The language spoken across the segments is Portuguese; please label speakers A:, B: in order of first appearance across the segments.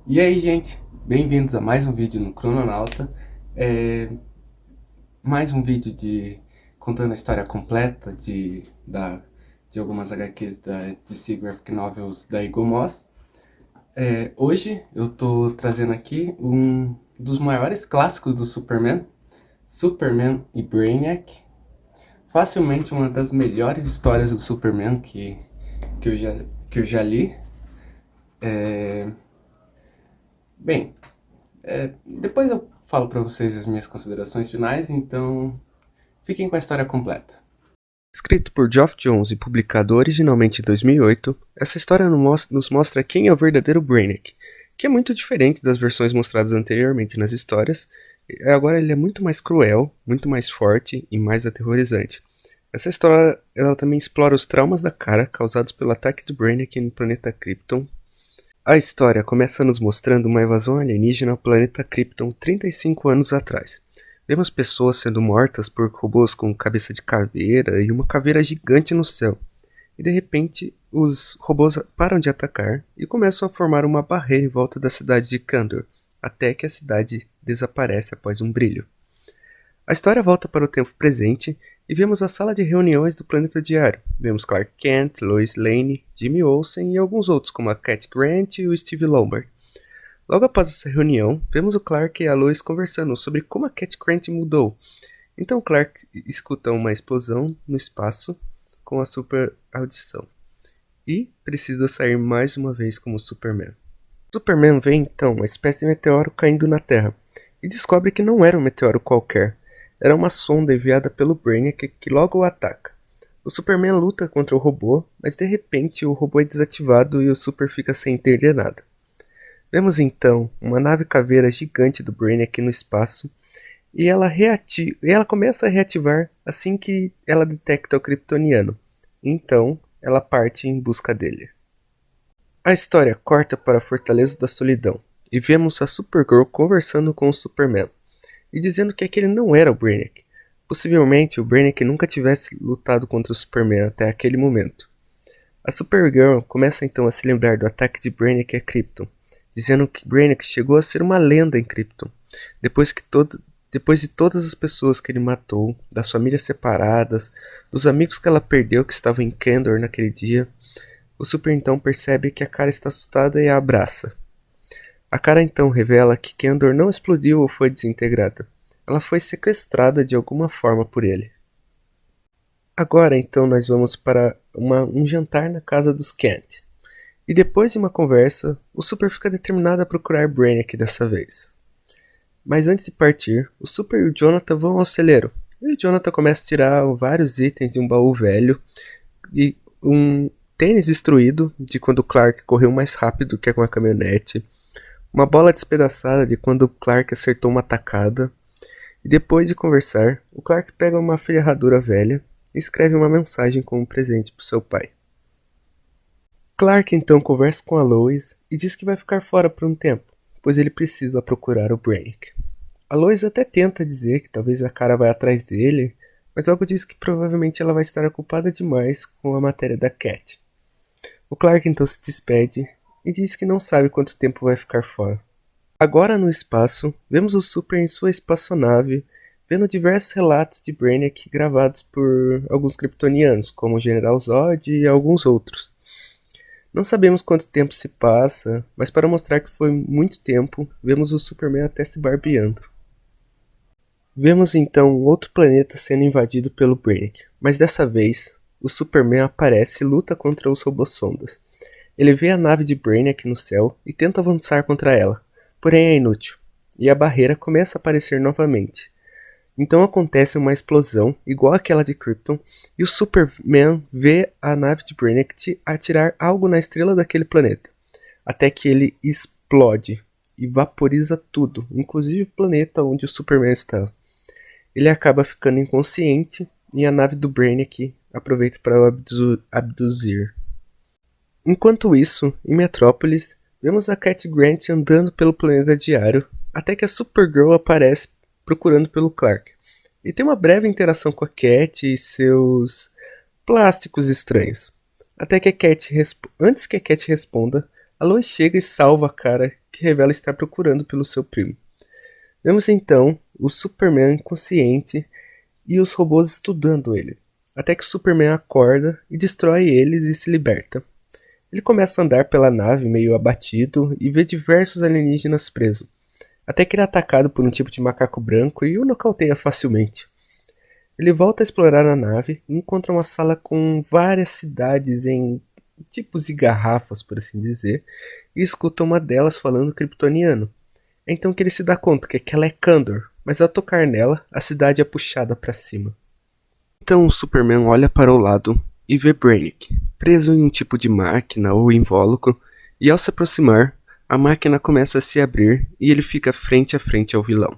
A: E aí, gente, bem-vindos a mais um vídeo no Crononauta. É, mais um vídeo contando a história completa de algumas HQs da DC Graphic Novels da Eagle Moss. Hoje eu tô trazendo aqui um dos maiores clássicos do Superman, Superman e Brainiac. Facilmente uma das melhores histórias do Superman que eu já li. Bem, depois eu falo pra vocês as minhas considerações finais, então fiquem com a história completa. Escrito por Geoff Johns e publicado originalmente em 2008, essa história nos mostra quem é o verdadeiro Brainiac, que é muito diferente das versões mostradas anteriormente nas histórias. Agora ele é muito mais cruel, muito mais forte e mais aterrorizante. Essa história ela também explora os traumas da Kara causados pelo ataque do Brainiac no planeta Krypton. A história começa nos mostrando uma invasão alienígena ao planeta Krypton 35 anos atrás. Vemos pessoas sendo mortas por robôs com cabeça de caveira e uma caveira gigante no céu. E de repente, os robôs param de atacar e começam a formar uma barreira em volta da cidade de Kandor, até que a cidade desaparece após um brilho. A história volta para o tempo presente e vemos a sala de reuniões do Planeta Diário. Vemos Clark Kent, Lois Lane, Jimmy Olsen e alguns outros como a Cat Grant e o Steve Lombard. Logo após essa reunião, vemos o Clark e a Lois conversando sobre como a Cat Grant mudou. Então Clark escuta uma explosão no espaço com a super audição e precisa sair mais uma vez como Superman. Superman vê então uma espécie de meteoro caindo na Terra e descobre que não era um meteoro qualquer. Era uma sonda enviada pelo Brainiac que logo o ataca. O Superman luta contra o robô, mas de repente o robô é desativado e o Super fica sem entender nada. Vemos então uma nave caveira gigante do Brainiac no espaço e ela começa a reativar assim que ela detecta o kryptoniano. Então ela parte em busca dele. A história corta para a Fortaleza da Solidão e vemos a Supergirl conversando com o Superman e dizendo que aquele não era o Brainiac. Possivelmente o Brainiac nunca tivesse lutado contra o Superman até aquele momento. A Supergirl começa então a se lembrar do ataque de Brainiac a Krypton, dizendo que Brainiac chegou a ser uma lenda em Krypton, depois de todas as pessoas que ele matou, das famílias separadas, dos amigos que ela perdeu que estavam em Kandor naquele dia. O Super então percebe que a Kara está assustada e a abraça. A Kara então revela que Kandor não explodiu ou foi desintegrada. Ela foi sequestrada de alguma forma por ele. Agora então nós vamos para um jantar na casa dos Kent. E depois de uma conversa, o Super fica determinado a procurar Brainiac dessa vez. Mas antes de partir, o Super e o Jonathan vão ao celeiro. E o Jonathan começa a tirar vários itens de um baú velho e um tênis destruído de quando o Clark correu mais rápido que com a caminhonete, uma bola despedaçada de quando o Clark acertou uma tacada, e depois de conversar, o Clark pega uma ferradura velha e escreve uma mensagem como presente para seu pai. Clark então conversa com a Lois e diz que vai ficar fora por um tempo, pois ele precisa procurar o Brainiac. A Lois até tenta dizer que talvez a Kara vai atrás dele, mas logo diz que provavelmente ela vai estar ocupada demais com a matéria da Cat. O Clark então se despede e diz que não sabe quanto tempo vai ficar fora. Agora no espaço, vemos o Super em sua espaçonave, vendo diversos relatos de Brainiac gravados por alguns kryptonianos, como o General Zod e alguns outros. Não sabemos quanto tempo se passa, mas para mostrar que foi muito tempo, vemos o Superman até se barbeando. Vemos então outro planeta sendo invadido pelo Brainiac, mas dessa vez, o Superman aparece e luta contra os robôs-sondas. Ele vê a nave de Brainiac no céu e tenta avançar contra ela, porém é inútil, e a barreira começa a aparecer novamente. Então acontece uma explosão, igual àquela de Krypton, e o Superman vê a nave de Brainiac atirar algo na estrela daquele planeta, até que ele explode e vaporiza tudo, inclusive o planeta onde o Superman estava. Ele acaba ficando inconsciente e a nave do Brainiac aproveita para o abduzir. Enquanto isso, em Metrópolis, vemos a Cat Grant andando pelo planeta diário, até que a Supergirl aparece procurando pelo Clark. E tem uma breve interação com a Cat e seus plásticos estranhos. Até que antes que a Cat responda, A Lois chega e salva a cara, que revela estar procurando pelo seu primo. Vemos então o Superman inconsciente e os robôs estudando ele, até que o Superman acorda e destrói eles e se liberta. Ele começa a andar pela nave meio abatido e vê diversos alienígenas presos, até que ele é atacado por um tipo de macaco branco e o nocauteia facilmente. Ele volta a explorar a nave e encontra uma sala com várias cidades em tipos de garrafas, por assim dizer, e escuta uma delas falando kryptoniano. É então que ele se dá conta que aquela é Kandor, mas ao tocar nela, a cidade é puxada para cima. Então o Superman olha para o lado e vê Brainiac, preso em um tipo de máquina ou invólucro, e ao se aproximar, a máquina começa a se abrir e ele fica frente a frente ao vilão,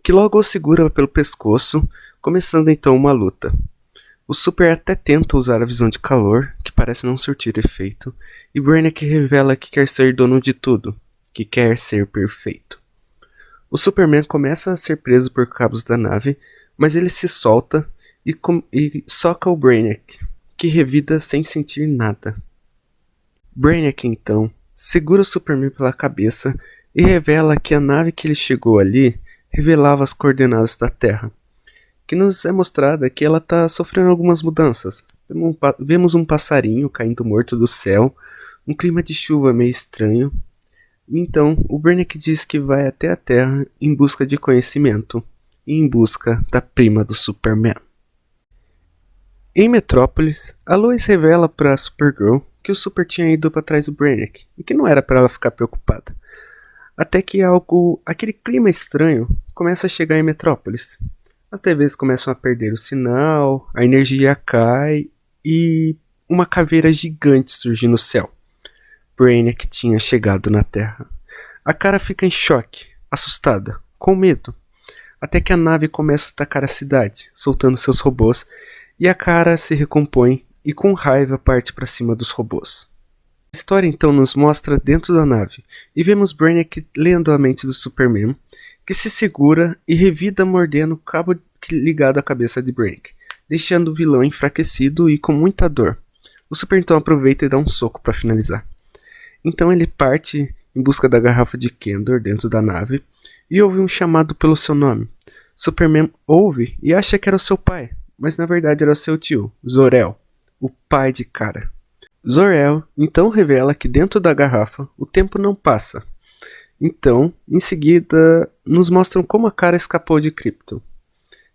A: que logo o segura pelo pescoço, começando então uma luta. O Super até tenta usar a visão de calor, que parece não surtir efeito, e Brainiac revela que quer ser dono de tudo, que quer ser perfeito. O Superman começa a ser preso por cabos da nave, mas ele se solta e soca o Brainiac, que revida sem sentir nada. Brainiac então segura o Superman pela cabeça e revela que a nave que ele chegou ali revelava as coordenadas da Terra, que nos é mostrada que ela está sofrendo algumas mudanças. Vemos um passarinho caindo morto do céu, um clima de chuva meio estranho. Então, o Brainiac diz que vai até a Terra em busca de conhecimento e em busca da prima do Superman. Em Metrópolis, a Lois revela para a Supergirl que o Super tinha ido para trás do Brainiac e que não era para ela ficar preocupada. Até que aquele clima estranho começa a chegar em Metrópolis. As TVs começam a perder o sinal, a energia cai e uma caveira gigante surge no céu. Brainiac tinha chegado na Terra. A cara fica em choque, assustada, com medo, até que a nave começa a atacar a cidade, soltando seus robôs, e a cara se recompõe e com raiva parte para cima dos robôs. A história então nos mostra dentro da nave, e vemos Brainiac lendo a mente do Superman, que se segura e revida mordendo o cabo ligado à cabeça de Brainiac, deixando o vilão enfraquecido e com muita dor. O Super então aproveita e dá um soco para finalizar. Então ele parte em busca da garrafa de Kandor dentro da nave e ouve um chamado pelo seu nome. Superman ouve e acha que era o seu pai, mas na verdade era o seu tio, Zor-El, o pai de Kara. Zor-El então revela que dentro da garrafa o tempo não passa. Então, em seguida, nos mostram como a Kara escapou de Krypton.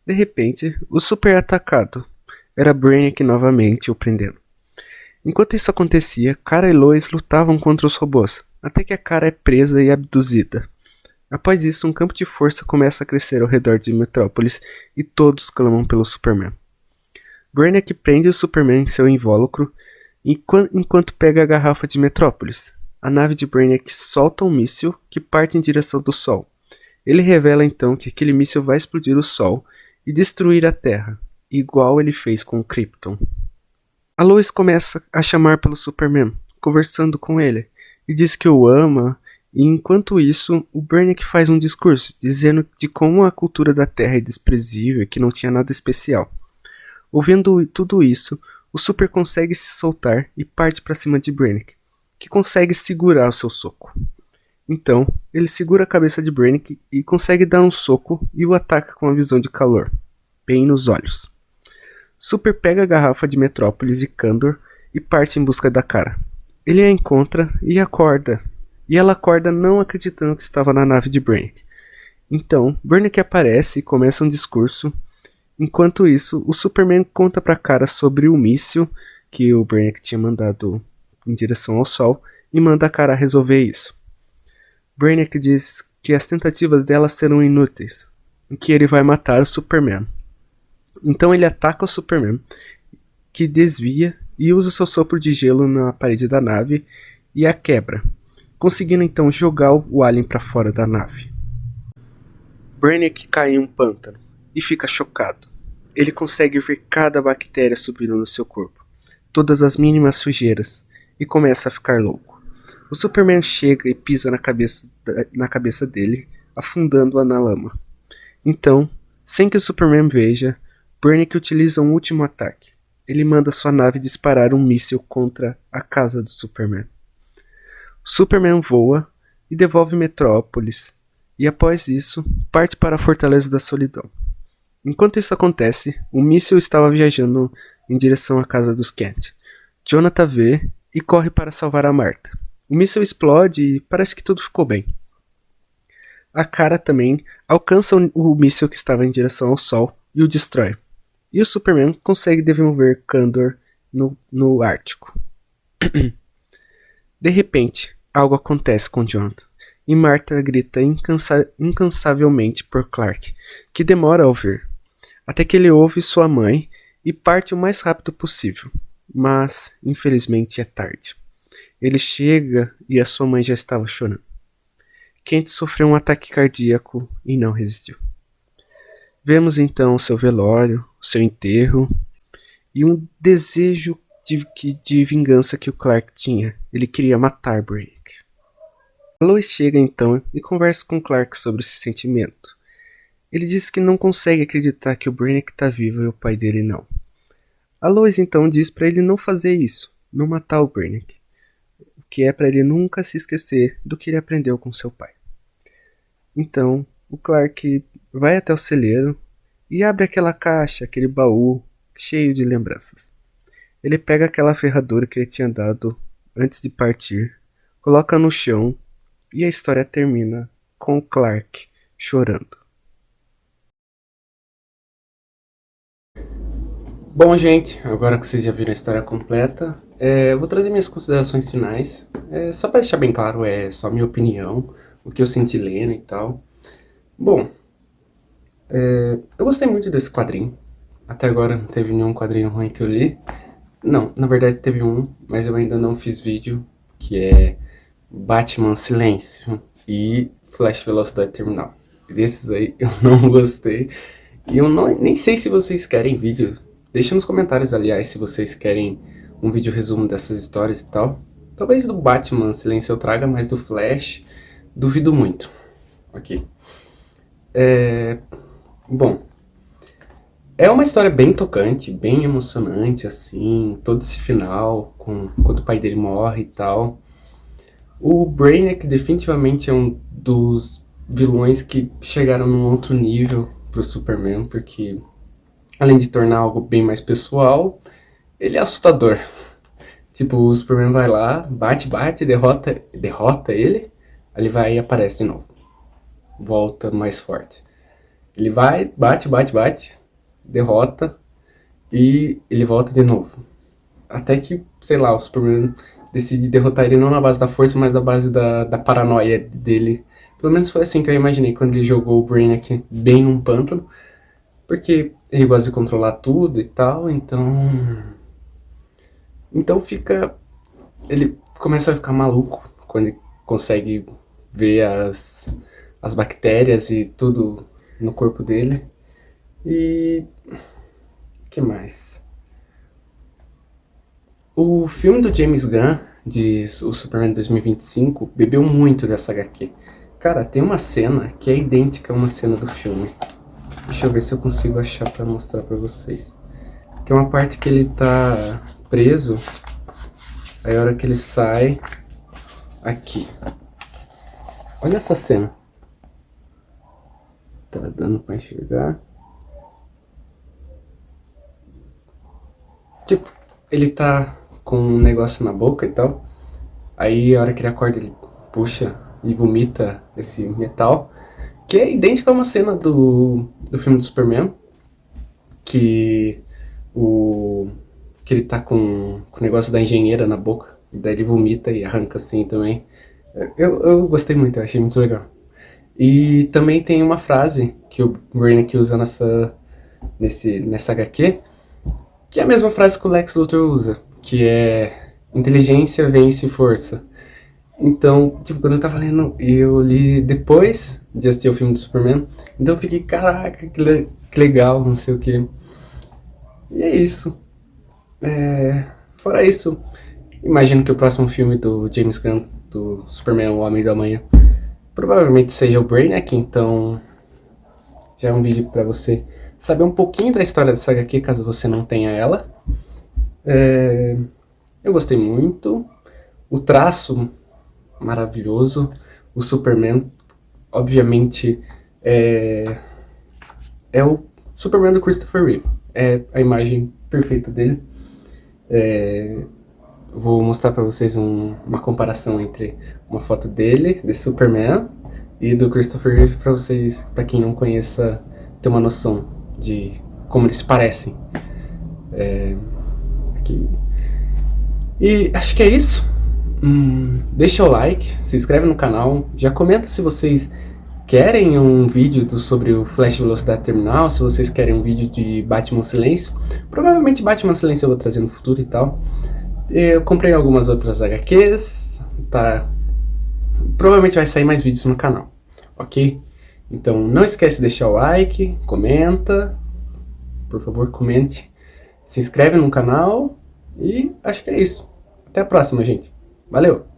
A: De repente, o Super é atacado. Era Brainiac novamente o prendendo. Enquanto isso acontecia, Kara e Lois lutavam contra os robôs, até que a Kara é presa e abduzida. Após isso, um campo de força começa a crescer ao redor de Metrópolis e todos clamam pelo Superman. Brainiac prende o Superman em seu invólucro enquanto pega a garrafa de Metrópolis. A nave de Brainiac solta um míssil que parte em direção do Sol. Ele revela então que aquele míssil vai explodir o Sol e destruir a Terra, igual ele fez com o Krypton. A Lois começa a chamar pelo Superman, conversando com ele, e diz que o ama, e enquanto isso, o Brainiac faz um discurso, dizendo de como a cultura da Terra é desprezível e que não tinha nada especial. Ouvindo tudo isso, o Super consegue se soltar e parte para cima de Brainiac, que consegue segurar o seu soco. Então, ele segura a cabeça de Brainiac e consegue dar um soco e o ataca com a visão de calor, bem nos olhos. Super pega a garrafa de Metrópolis e Kandor e parte em busca da Kara. Ele a encontra e acorda, e ela acorda não acreditando que estava na nave de Brainiac. Então, Brainiac aparece e começa um discurso. Enquanto isso, o Superman conta para Kara sobre o míssil que o Brainiac tinha mandado em direção ao Sol e manda a Kara resolver isso. Brainiac diz que as tentativas dela serão inúteis e que ele vai matar o Superman. Então ele ataca o Superman, que desvia e usa seu sopro de gelo na parede da nave e a quebra, conseguindo então jogar o alien para fora da nave. Brainiac cai em um pântano e fica chocado. Ele consegue ver cada bactéria subindo no seu corpo, todas as mínimas sujeiras, e começa a ficar louco. O Superman chega e pisa na cabeça dele, afundando-a na lama. Então, sem que o Superman veja, Brainiac utiliza um último ataque. Ele manda sua nave disparar um míssil contra a casa do Superman. Superman voa e devolve Metrópolis, e após isso, parte para a Fortaleza da Solidão. Enquanto isso acontece, um míssil estava viajando em direção à casa dos Kent. Jonathan vê e corre para salvar a Martha. O míssil explode e parece que tudo ficou bem. A Kara também alcança o míssil que estava em direção ao Sol e o destrói. E o Superman consegue devolver Kandor no Ártico. De repente, algo acontece com Jonathan, e Martha grita incansavelmente por Clark, que demora a ouvir, até que ele ouve sua mãe e parte o mais rápido possível, mas infelizmente é tarde. Ele chega e a sua mãe já estava chorando. Kent sofreu um ataque cardíaco e não resistiu. Vemos então seu velório, seu enterro e um desejo de vingança que o Clark tinha. Ele queria matar Brainiac. A Lois chega então e conversa com Clark sobre esse sentimento. Ele diz que não consegue acreditar que o Brainiac está vivo e o pai dele não. A Lois então diz para ele não fazer isso, não matar o Brainiac, o que é para ele nunca se esquecer do que ele aprendeu com seu pai. Então, o Clark vai até o celeiro e abre aquela caixa, aquele baú cheio de lembranças. Ele pega aquela ferradura que ele tinha dado antes de partir, coloca no chão e a história termina com o Clark chorando. Bom, gente, agora que vocês já viram a história completa, eu vou trazer minhas considerações finais. Só para deixar bem claro, é só minha opinião, o que eu senti lendo e tal. Bom, eu gostei muito desse quadrinho. Até agora não teve nenhum quadrinho ruim que eu li. Não, na verdade teve um, mas eu ainda não fiz vídeo, que é Batman Silêncio e Flash Velocidade Terminal. Desses aí eu não gostei. E eu nem sei se vocês querem vídeo. Deixa nos comentários, aliás, se vocês querem um vídeo resumo dessas histórias e tal. Talvez do Batman Silêncio eu traga, mas do Flash duvido muito. Ok. Bom, é uma história bem tocante, bem emocionante, assim, todo esse final, quando o pai dele morre e tal. O Brainiac definitivamente é um dos vilões que chegaram num outro nível pro Superman, porque além de tornar algo bem mais pessoal, ele é assustador. Tipo, o Superman vai lá, bate, derrota ele, aí ele vai e aparece de novo. Volta mais forte. Ele vai, bate, derrota e ele volta de novo. Até que, sei lá, o Superman decide derrotar ele não na base da força, mas na base da paranoia dele. Pelo menos foi assim que eu imaginei quando ele jogou o Brainiac bem num pântano. Porque ele gosta de controlar tudo e tal, então fica... Ele começa a ficar maluco quando ele consegue ver as bactérias e tudo no corpo dele. E... o que mais? O filme do James Gunn, de O Superman 2025, bebeu muito dessa HQ. Cara, tem uma cena que é idêntica a uma cena do filme. Deixa eu ver se eu consigo achar pra mostrar pra vocês. Que é uma parte que ele tá preso. Aí a hora que ele sai... Aqui. Olha essa cena. Tá dando pra enxergar. Tipo, ele tá com um negócio na boca e tal. Aí a hora que ele acorda, ele puxa e vomita esse metal. Que é idêntico a uma cena do filme do Superman. Que ele tá com o negócio da engenheira na boca. E daí ele vomita e arranca assim também. Eu gostei muito, eu achei muito legal. E também tem uma frase que o Brainiac usa nessa HQ, que é a mesma frase que o Lex Luthor usa, que é inteligência vence força. Então, tipo, quando eu tava lendo, eu li depois de assistir o filme do Superman, então eu fiquei, caraca, que legal, não sei o que. E é isso. Fora isso, imagino que o próximo filme do James Gunn, do Superman, o Homem da Manhã, provavelmente seja o Brainiac, então já é um vídeo pra você saber um pouquinho da história dessa HQ, caso você não tenha ela. Eu gostei muito. O traço maravilhoso. O Superman, obviamente, é o Superman do Christopher Reeve. É a imagem perfeita dele. Vou mostrar para vocês uma comparação entre uma foto dele, desse Superman, e do Christopher Reeve, para vocês, para quem não conheça, ter uma noção de como eles parecem. Aqui. E acho que é isso. Deixa o like, se inscreve no canal, já comenta se vocês querem um vídeo sobre o Flash Velocidade Terminal, se vocês querem um vídeo de Batman Silêncio. Provavelmente Batman Silêncio eu vou trazer no futuro e tal. Eu comprei algumas outras HQs, tá? Provavelmente vai sair mais vídeos no canal, ok? Então não esquece de deixar o like, comenta, por favor comente, se inscreve no canal e acho que é isso. Até a próxima, gente. Valeu!